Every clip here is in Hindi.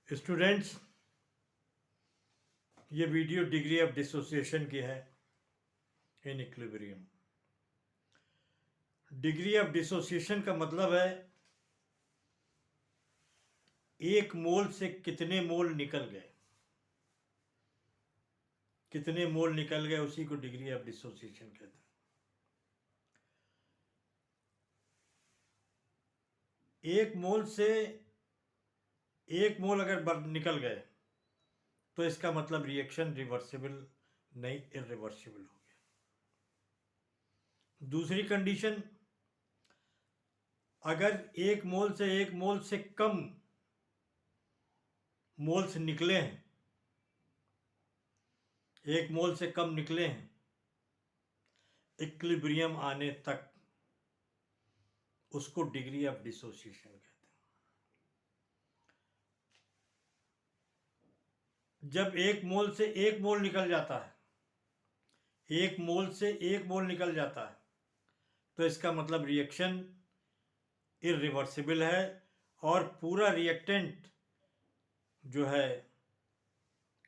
स्टूडेंट्स, ये वीडियो डिग्री ऑफ डिसोसिएशन की है in equilibrium. Degree of dissociation का मतलब है एक मोल से कितने मोल निकल गए, कितने मोल निकल गए उसी को डिग्री ऑफ डिसोसिएशन कहते हैं। एक मोल से एक मोल अगर निकल गए तो इसका मतलब रिएक्शन रिवर्सिबल नहीं, इरिवर्सिबल हो गया। दूसरी कंडीशन, अगर एक मोल से कम मोल्स निकले हैं, एक मोल से कम निकले हैं इक्विलिब्रियम आने तक, उसको डिग्री ऑफ डिसोसिएशन कहते हैं। जब एक मोल से एक मोल निकल जाता है, एक मोल से एक मोल निकल जाता है, तो इसका मतलब रिएक्शन इरिवर्सिबल है और पूरा रिएक्टेंट जो है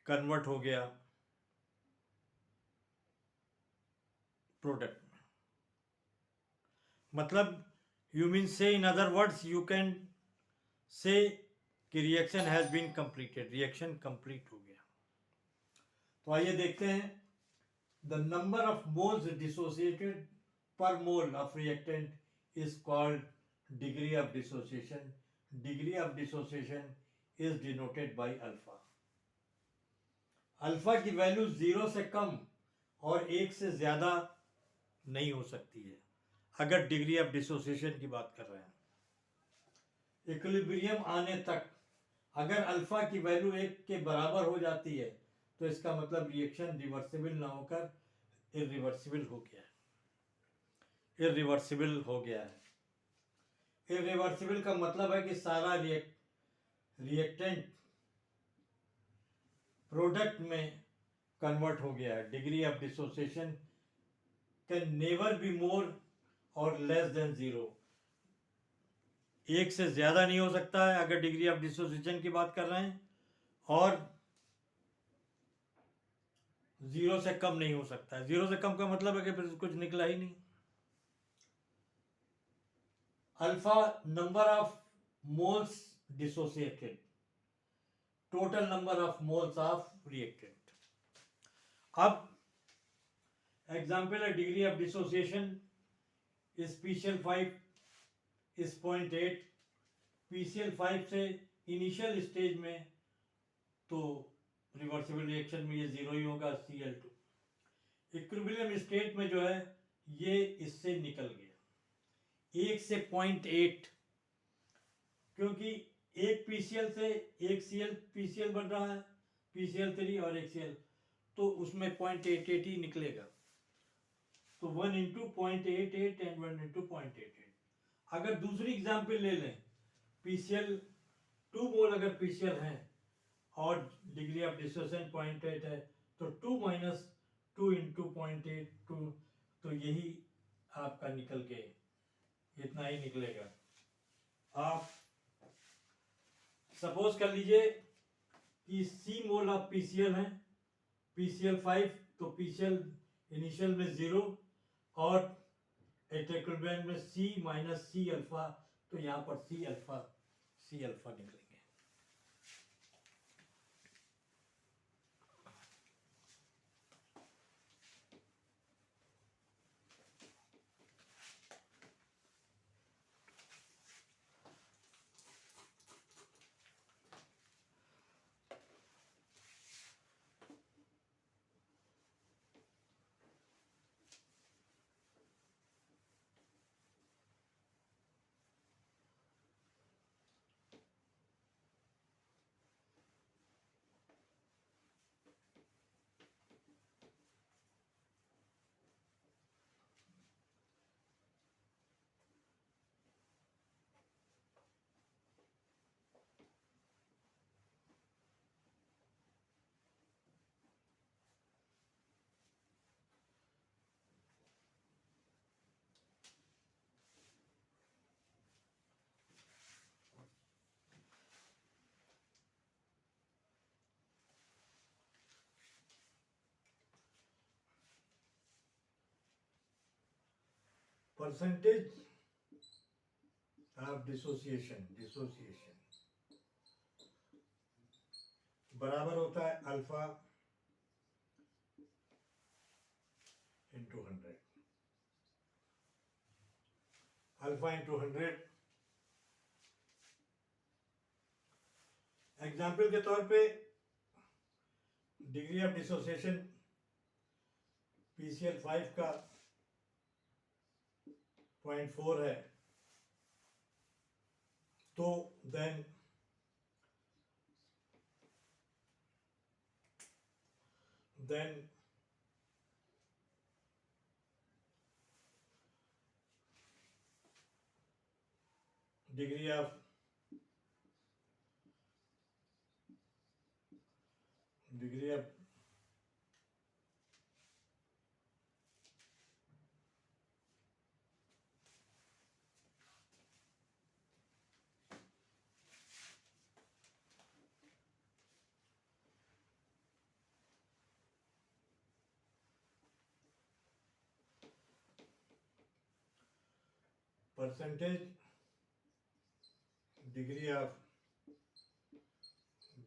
कन्वर्ट हो गया प्रोडक्ट में। मतलब you mean say, in other words you can say कि reaction has been completed, reaction complete हो गया। तो आइए देखते हैं the number of moles dissociated per mole of reactant is called degree of dissociation. Degree of dissociation is denoted by alpha. Alpha की वैल्यू 0 से कम और 1 से ज़्यादा नहीं हो सकती है अगर डिग्री ऑफ डिसोसिएशन की बात कर रहे हैं। इक्विलिब्रियम आने तक अगर अल्फा की वैल्यू 1 के बराबर हो जाती है तो इसका मतलब रिएक्शन रिवर्सिबल ना होकर इरिवर्सिबल हो गया है, इरिवर्सिबल हो गया है। इरिवर्सिबल का मतलब है कि सारा रिएक्टेंट प्रोडक्ट में कन्वर्ट हो गया है। Degree of dissociation can never be more और लेस देन 0। 1 से ज़्यादा नहीं हो सकता है अगर डिग्री ऑफ डिसोसिएशन की बात कर रहे हैं, और 0 से कम नहीं हो सकता है। 0 से कम का मतलब है कि फिर कुछ निकला ही नहीं। Alpha number of moles dissociated, total number of moles of reactant. अब एग्जाम्पल है degree of dissociation is PCl5 is 0.8। PCl5 से इनिशियल स्टेज में तो रिवर्सिबल रिएक्शन में ये 0 ही होगा, Cl2। इक्विलिब्रियम स्टेट में जो है ये इससे निकल गया 1 से 0.8, क्योंकि एक PCl से एक PCl बन रहा है, PCl3 और एक Cl, तो उसमें 0.88 ही निकलेगा। तो 1 इंटू 0.88 एंड 1 इंटू 0.88। अगर दूसरी एग्जाम्पल ले लें, PCl 2 मोल अगर PCl है और डिग्री ऑफ डिसोसिएशन 0.8 है, तो 2 माइनस 2 इंटू 0.8, तो यही आपका निकल के इतना ही निकलेगा। आप सपोज कर लीजिए कि C मोल ऑफ PCl है, PCl5, तो PCl इनिशियल में 0 और इक्विलिब्रियम में C माइनस C अल्फा, तो यहाँ पर C अल्फा निकलेंगे। परसेंटेज ऑफ डिसोसिएशन बराबर होता है alpha into 100। Alpha into 100 example के तौर पे डिग्री ऑफ डिसोसिएशन PCl5 का 0.4 है, तो then degree of percentage degree of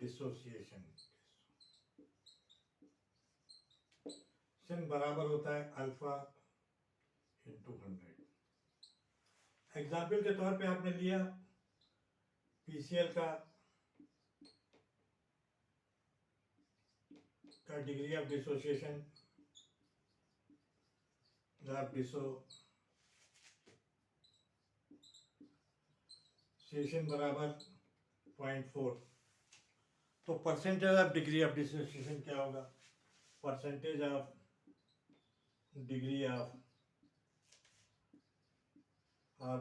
dissociation बराबर होता है अल्फा इंटू 100। एग्जाम्पल के तौर पे आपने लिया PCl का डिग्री ऑफ डिसोसिएशन बराबर 0.4, तो percentage of degree of dissociation क्या होगा? Percentage of degree of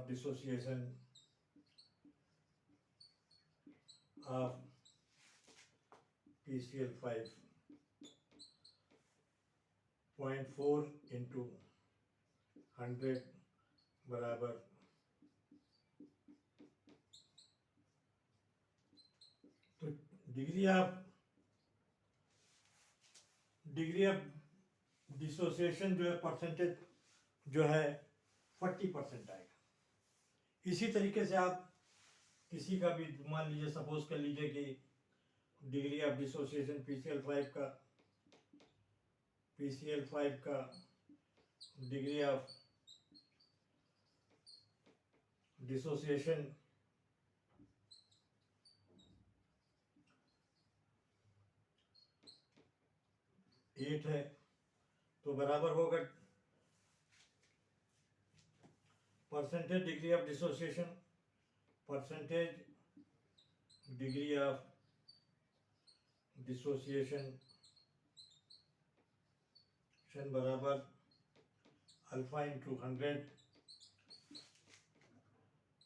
dissociation of PCl5 0.4 into 100 बराबर तो डिग्री ऑफ डिसोसिएशन जो है परसेंटेज जो है 40% आएगा। इसी तरीके से आप किसी का भी मान लीजिए, सपोज कर लीजिए कि डिग्री ऑफ डिसोसिएशन PCl5 का डिग्री ऑफ डिसोसिएशन 8 है, तो बराबर होगा परसेंटेज डिग्री ऑफ डिसोसिएशन बराबर अल्फा इंटू 100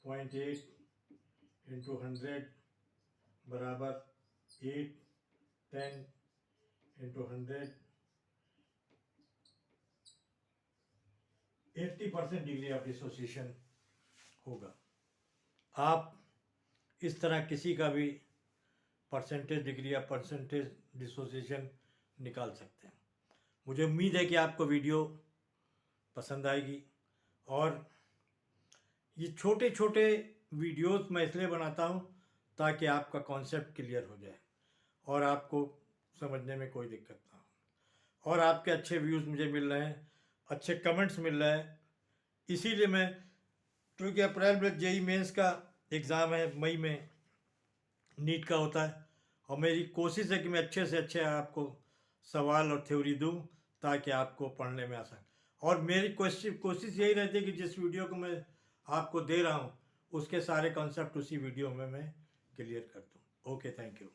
0.8 इंटू 100 बराबर 8 10 इंटू 100 80% डिग्री ऑफ डिसोसिएशन होगा। आप इस तरह किसी का भी डिग्री ऑफ डिसोसिएशन निकाल सकते हैं। मुझे उम्मीद है कि आपको वीडियो पसंद आएगी, और ये छोटे छोटे वीडियोस मैं इसलिए बनाता हूँ ताकि आपका कॉन्सेप्ट क्लियर हो जाए और आपको समझने में कोई दिक्कत ना हो, और आपके अच्छे व्यूज़ मुझे मिल रहे हैं, अच्छे कमेंट्स मिल रहे हैं। इसीलिए मैं, क्योंकि अप्रैल में JEE मेंस का एग्ज़ाम है, मई में नीट का होता है, और मेरी कोशिश है कि मैं अच्छे से अच्छे आपको सवाल और थ्योरी दूं ताकि आपको पढ़ने में आसान। और मेरी कोशिश यही रहती है कि जिस वीडियो को मैं आपको दे रहा हूं उसके सारे कॉन्सेप्ट उसी वीडियो में मैं क्लियर कर दूं। Okay, thank you.